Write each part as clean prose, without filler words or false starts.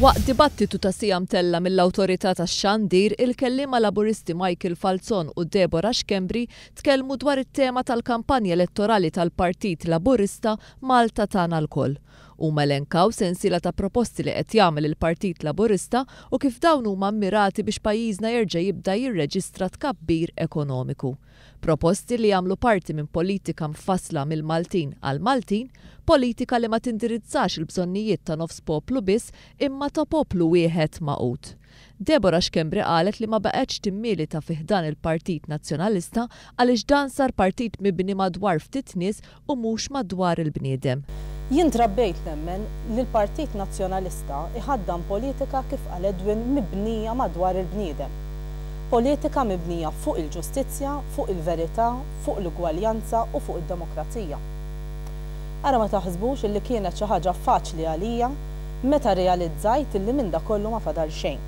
Waqt dibattitu ta' sija mtella mill-awtorità tax-Xandir, il-kelliema Laburisti Michael Falzon u Deborah Xkembri tkellmu dwar it-tema tal-kampanja elettorali tal-Partit Laburista Malta tagħna lkoll. Huma elenkaw sensiela ta' proposti li qed jagħmel il-Partit Laburista u kif dawn huma mmirati biex pajjiżna jerġa' jibda jirreġistra tkabbir ekonomiku. Proposti li jagħmlu parti minn politika mfassla mill-Maltin għal Maltin, politika li ma tindirizzax il-bżonnijiet ta' nofs poplu biss imma ta' poplu wieħed maqut. Deborah Xkembri qalet li ma baqgħetx timmieli ta' fiħdan il-Partit Nazzjonalista għaliex dan sar partit mibni madwar ftit nies u mhux madwar il-bniedem. Jien trabbejt nemmen li l-Partit Nazzjonalista iħaddam politika kif qal Edwin mibnija madwar il-bniedem. Politika mibnija fuq il-ġustizzja, fuq il-verità, fuq l-ugwaljanza u fuq id-demokrazija. Ara ma taħsbux illi kienet xi ħaġa faċli għalija meta realizzajt illi minn dak kollu ma fadal xejn.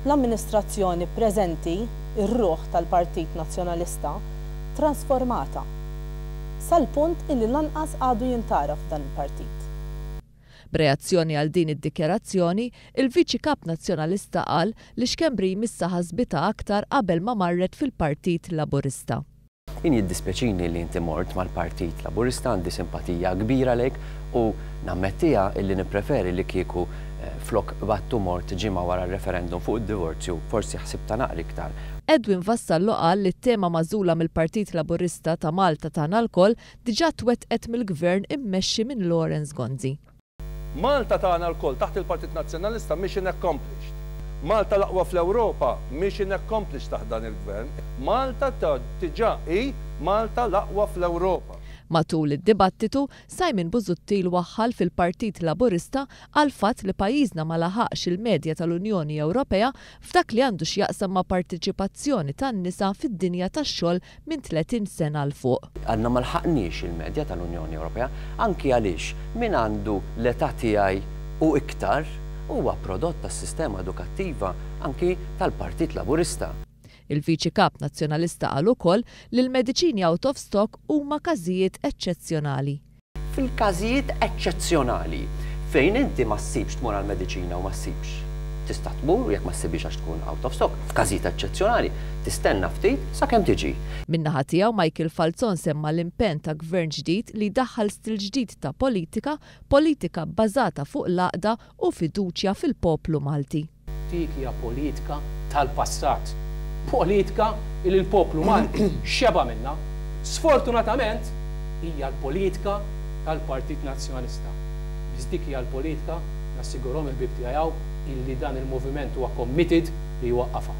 L-amministrazzjoni preżenti, ir-ruħ tal-Partit Nazzjonalista, trasformata sal-punt illi lanqas għadu jintara f'dan il-partit. B'reazzjoni għal din id-dikjarazzjoni, il-Viċi Kap Nazzjonalista qal li Xkembri jmissa ħasbita aktar qabel ma marret fil-Partit Laburista. Jien jiddispjaċini li inti mort mal-Partit Laburista, għandi simpatija kbira lek u nammettija illi nippreferi li kieku flok battu mort ġimgħa wara r-referendum fuq id-divorzju, forsi ħsibta naqri iktar. Edwin Vassallo qal li t-tema magħżula mill-Partit Laburista ta' Malta tagħna lkoll diġà twettqet mill-Gvern immexxi minn Lawrence Gonzi. Malta tagħna lkoll taħt il-Partit Nazzjonalista mission accomplished. Malta l-aqwa fl-Ewropa mission accomplished taħt dan il-Gvern. Malta diġà hi Malta l-aqwa fl-Ewropa. Matul id-dibattitu, Simon Busuttil waħħal fil-Partit Laburista għal fatt li pajjiżna ma laħaqx il-medja tal-Unjoni Ewropea f'dak li għandu x'jaqsam ma' partiċipazzjoni tan-nisa fid-dinja tax-xogħol minn 30 sena l fuq. Għandna ma lħaqniex il-medja tal-Unjoni Ewropea anki għaliex min għandu l-età tiegħi u iktar huwa prodott tas-sistema edukattiva anki tal-Partit Laburista. Il-Viċi Kap Nazzjonalista qal ukoll li l-mediċini out of stock huma każijiet eċċezzjonali. Fil-każijiet eċċezzjonali fejn inti ma ssibx tmur għall-mediċina u ma ssibx tista' tmur jekk ma ssibix għax tkun out of stock. F'każijiet eċċezzjonali tistenna ftit sakemm tiġi. Min-naħa tiegħu Michael Falzon semma l-impenn ta' gvern ġdid li daħħal stil ġdid ta' politika bbażata fuq l-għaqda u fiduċja fil-poplu Malti. Dik hija politika tal-passat. Politika il l-poplu Malti xeba minna. Sfortunatament hija l-politika tal-Partit Nazzjonalista. Biss dik hija l-politika nassigurhom il-bib tiegħu illi dan il-moviment huwa committed li jwaqqafha.